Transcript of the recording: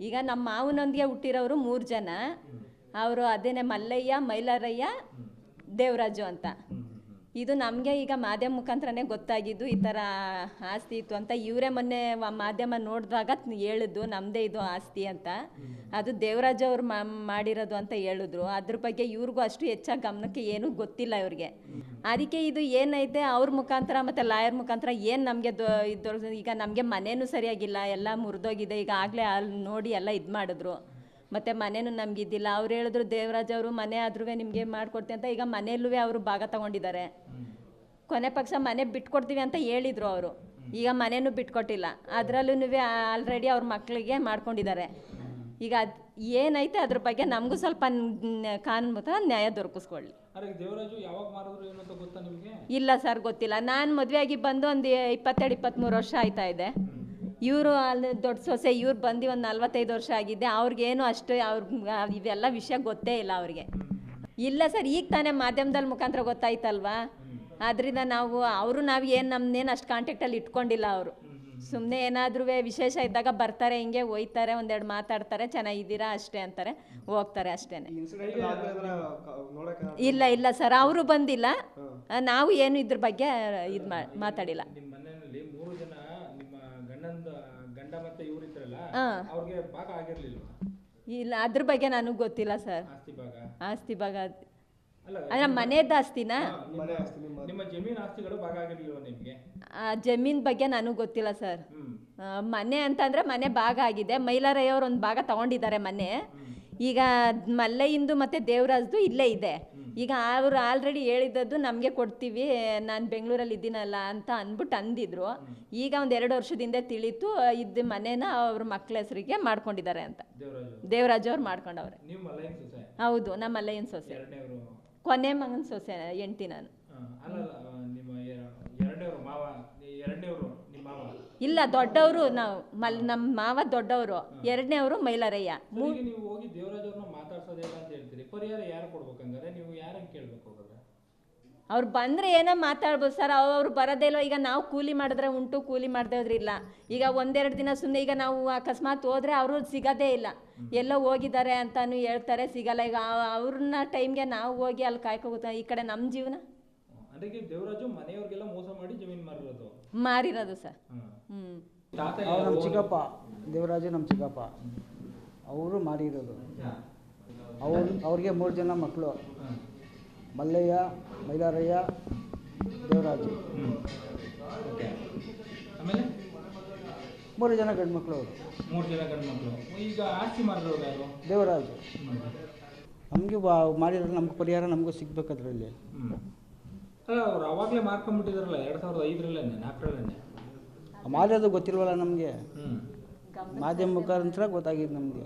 ಈಗ ನಮ್ಮ ಮಾವನೊಂದಿಗೆ ಹುಟ್ಟಿರೋರು 3 ಜನ. ಅವರು ಅದೇನೆ ಮಲ್ಲಯ್ಯ, ಮೈಲಾರಯ್ಯ, ದೇವರಾಜು ಅಂತ. ಇದು ನಮಗೆ ಈಗ ಮಾಧ್ಯಮ ಮುಖಾಂತರನೇ ಗೊತ್ತಾಗಿದ್ದು ಈ ಥರ ಆಸ್ತಿ ಇತ್ತು ಅಂತ. ಇವರೇ ಮೊನ್ನೆ ಮಾಧ್ಯಮ ನೋಡಿದಾಗ ಹೇಳಿದ್ದು ನಮ್ಮದೇ ಇದು ಆಸ್ತಿ ಅಂತ. ಅದು ದೇವರಾಜು ಅವ್ರು ಮಾಡಿರೋದು ಅಂತ ಹೇಳಿದ್ರು. ಅದ್ರ ಬಗ್ಗೆ ಇವ್ರಿಗೂ ಅಷ್ಟು ಹೆಚ್ಚಾಗಿ ಗಮನಕ್ಕೆ ಏನೂ ಗೊತ್ತಿಲ್ಲ ಇವ್ರಿಗೆ. ಅದಕ್ಕೆ ಇದು ಏನೈತೆ ಅವ್ರ ಮುಖಾಂತರ ಮತ್ತು ಲಾಯರ್ ಮುಖಾಂತರ ಏನು ನಮಗೆ ಈಗ ನಮಗೆ ಮನೇನೂ ಸರಿಯಾಗಿಲ್ಲ, ಎಲ್ಲ ಮುರಿದೋಗಿದೆ. ಈಗ ಆಗಲೇ ಅಲ್ಲಿ ನೋಡಿ ಎಲ್ಲ ಇದು ಮಾಡಿದ್ರು. ಮತ್ತು ಮನೇನೂ ನಮಗಿದ್ದಿಲ್ಲ. ಅವ್ರು ಹೇಳಿದ್ರು ದೇವರಾಜ್ ಅವರು ಮನೆ ಆದ್ರೂ ನಿಮಗೆ ಮಾಡಿಕೊಡ್ತೀವಿ ಅಂತ. ಈಗ ಮನೆಯಲ್ಲೂ ಅವರು ಭಾಗ ತಗೊಂಡಿದ್ದಾರೆ. ಕೊನೆ ಪಕ್ಷ ಮನೆ ಬಿಟ್ಕೊಡ್ತೀವಿ ಅಂತ ಹೇಳಿದರು ಅವರು. ಈಗ ಮನೇನೂ ಬಿಟ್ಕೊಟ್ಟಿಲ್ಲ. ಅದರಲ್ಲೂ ಆಲ್ರೆಡಿ ಅವ್ರ ಮಕ್ಕಳಿಗೆ ಮಾಡ್ಕೊಂಡಿದ್ದಾರೆ. ಈಗ ಅದು ಏನೈತೆ ಅದ್ರ ಬಗ್ಗೆ ನಮಗೂ ಸ್ವಲ್ಪ ಕಾನೂನು ನ್ಯಾಯ ದೊರಕಿಸ್ಕೊಳ್ಳಿ. ಇಲ್ಲ ಸರ್, ಗೊತ್ತಿಲ್ಲ. ನಾನು ಮದುವೆಯಾಗಿ ಬಂದು ಒಂದು 22-23 ವರ್ಷ ಆಯ್ತಾ ಇದೆ. ಇವರು ಅಲ್ಲಿ ದೊಡ್ಡ ಸೊಸೆ, ಇವ್ರು ಬಂದು ಒಂದು 45 ವರ್ಷ ಆಗಿದ್ದೆ. ಅವ್ರಿಗೇನು ಅಷ್ಟು ಇವೆಲ್ಲ ವಿಷಯ ಗೊತ್ತೇ ಇಲ್ಲ ಅವ್ರಿಗೆ. ಇಲ್ಲ ಸರ್, ಈಗ ತಾನೇ ಮಾಧ್ಯಮದಲ್ಲಿ ಮುಖಾಂತರ ಗೊತ್ತಾಯ್ತಲ್ವಾ. ಆದ್ದರಿಂದ ನಾವು ಏನು ನಮ್ಮನ್ನೇನು ಅಷ್ಟು ಕಾಂಟ್ಯಾಕ್ಟಲ್ಲಿ ಇಟ್ಕೊಂಡಿಲ್ಲ. ಅವರು ಸುಮ್ಮನೆ ಏನಾದರೂ ವಿಶೇಷ ಇದ್ದಾಗ ಬರ್ತಾರೆ, ಹಿಂಗೆ ಒಯ್ತಾರೆ, ಒಂದೆರಡು ಮಾತಾಡ್ತಾರೆ, ಚೆನ್ನಾಗಿದ್ದೀರಾ ಅಷ್ಟೇ ಅಂತಾರೆ, ಹೋಗ್ತಾರೆ ಅಷ್ಟೇ. ಇಲ್ಲ ಸರ್, ಅವರು ಬಂದಿಲ್ಲ. ನಾವು ಏನು ಇದ್ರ ಬಗ್ಗೆ ಇದು ಮಾತಾಡಿಲ್ಲ. ಇಲ್ಲ, ಅದ್ರ ಬಗ್ಗೆ ನನಗೆ ಗೊತ್ತಿಲ್ಲ ಸರ್. ಆಸ್ತಿ ಭಾಗ ಅಲ್ಲ, ಮನೆಯದ್ದು ಆಸ್ತಿನಾ? ಜಮೀನ್ ಬಗ್ಗೆ ನನಗೆ ಗೊತ್ತಿಲ್ಲ ಸರ್. ಮನೆ ಅಂತಂದ್ರೆ ಮನೆ ಭಾಗ ಆಗಿದೆ. ಮೈಲಾರಯ್ಯವ್ರು ಒಂದು ಭಾಗ ತಗೊಂಡಿದ್ದಾರೆ ಮನೆ. ಈಗ ಮಲ್ಲಯ್ಯಂದು ಮತ್ತು ದೇವರಾಜ್ದು ಇಲ್ಲೇ ಇದೆ. ಈಗ ಅವರು ಆಲ್ರೆಡಿ ಹೇಳಿದ್ದದ್ದು ನಮಗೆ ಕೊಡ್ತೀವಿ, ನಾನು ಬೆಂಗಳೂರಲ್ಲಿ ಇದ್ದೀನಲ್ಲ ಅಂತ ಅಂದಿದ್ರು. ಈಗ ಒಂದು 2 ವರ್ಷದಿಂದ ತಿಳಿತು ಇದ್ದ ಮನೇನ ಅವ್ರ ಮಕ್ಕಳ ಹೆಸರಿಗೆ ಮಾಡ್ಕೊಂಡಿದ್ದಾರೆ ಅಂತ. ದೇವರಾಜ್ ಅವ್ರು ಮಾಡ್ಕೊಂಡವ್ರೆ. ಹೌದು, ನಮ್ಮ ಮಲ್ಲಯ್ಯನ ಸೊಸೆ, ಕೊನೆ ಮಗನ ಸೊಸೆ, ಹೆಂಡ್ತಿ ನಾನು. ಇಲ್ಲ, ದೊಡ್ಡವರು ನಾವು. ನಮ್ಮ ಮಾವ ದೊಡ್ಡವರು, ಎರಡನೇವರು ಮೈಲಾರಯ್ಯ. ಅವ್ರು ಬಂದರೆ ಏನೋ ಮಾತಾಡ್ಬೋದು ಸರ್. ಅವ್ರು ಬರೋದೇ ಇಲ್ಲ. ಈಗ ನಾವು ಕೂಲಿ ಮಾಡಿದ್ರೆ ಉಂಟು, ಕೂಲಿ ಮಾಡದೇ ಹೋದ್ರೆ ಇಲ್ಲ. ಈಗ 1-2 ದಿನ ಸುಮ್ಮನೆ ಈಗ ನಾವು ಅಕಸ್ಮಾತ್ ಹೋದರೆ ಅವರು ಸಿಗೋದೇ ಇಲ್ಲ. ಎಲ್ಲೋ ಹೋಗಿದ್ದಾರೆ ಅಂತಾನು ಹೇಳ್ತಾರೆ, ಸಿಗಲ್ಲ. ಈಗ ಅವ್ರನ್ನ ಟೈಮ್ಗೆ ನಾವು ಹೋಗಿ ಅಲ್ಲಿ ಕಾಯ್ಕೋಗುತ್ತೆ. ಈ ಕಡೆ ನಮ್ಮ ಜೀವನ ಮಾರಿರೋದು ಸರ್. ನಮ್ಮ ಚಿಕ್ಕಪ್ಪ ದೇವರಾಜು, ನಮ್ಮ ಚಿಕ್ಕಪ್ಪ ಅವರು ಮಾಡಿರೋದು. ಅವ್ರಿಗೆ 3 ಜನ ಮಕ್ಕಳು, ಮಲ್ಲಯ್ಯ, ಮೈಲಾರಯ್ಯ, ದೇವರಾಜು. 3 ಜನ ಗಂಡು ಮಕ್ಕಳು ಅವರು. 3 ಜನ ಗಂಡು ಮಕ್ಕಳು. ಈಗ ಆಸ್ತಿ ಮಾಡಿರೋರು ಯಾರು? ದೇವರಾಜು. ನಮಗೆ ಮಾಡಿದ್ರೆ ನಮ್ಗೆ ಪರಿಹಾರ ನಮಗೂ ಸಿಗ್ಬೇಕು ಅದರಲ್ಲಿ. ಅಲ್ಲ, ಅವ್ರು ಅವಾಗಲೇ ಮಾಡ್ಕೊಂಡ್ಬಿಟ್ಟಿದಾರಲ್ಲ 2005ರಲ್ಲೇ 4ರಲ್ಲೇ. ಮಾಡಿರೋದು ಗೊತ್ತಿಲ್ವಲ್ಲ ನಮಗೆ. ಮಾಧ್ಯಮ ಮುಖಾಂತರ ಗೊತ್ತಾಗಿದೆ ನಮಗೆ.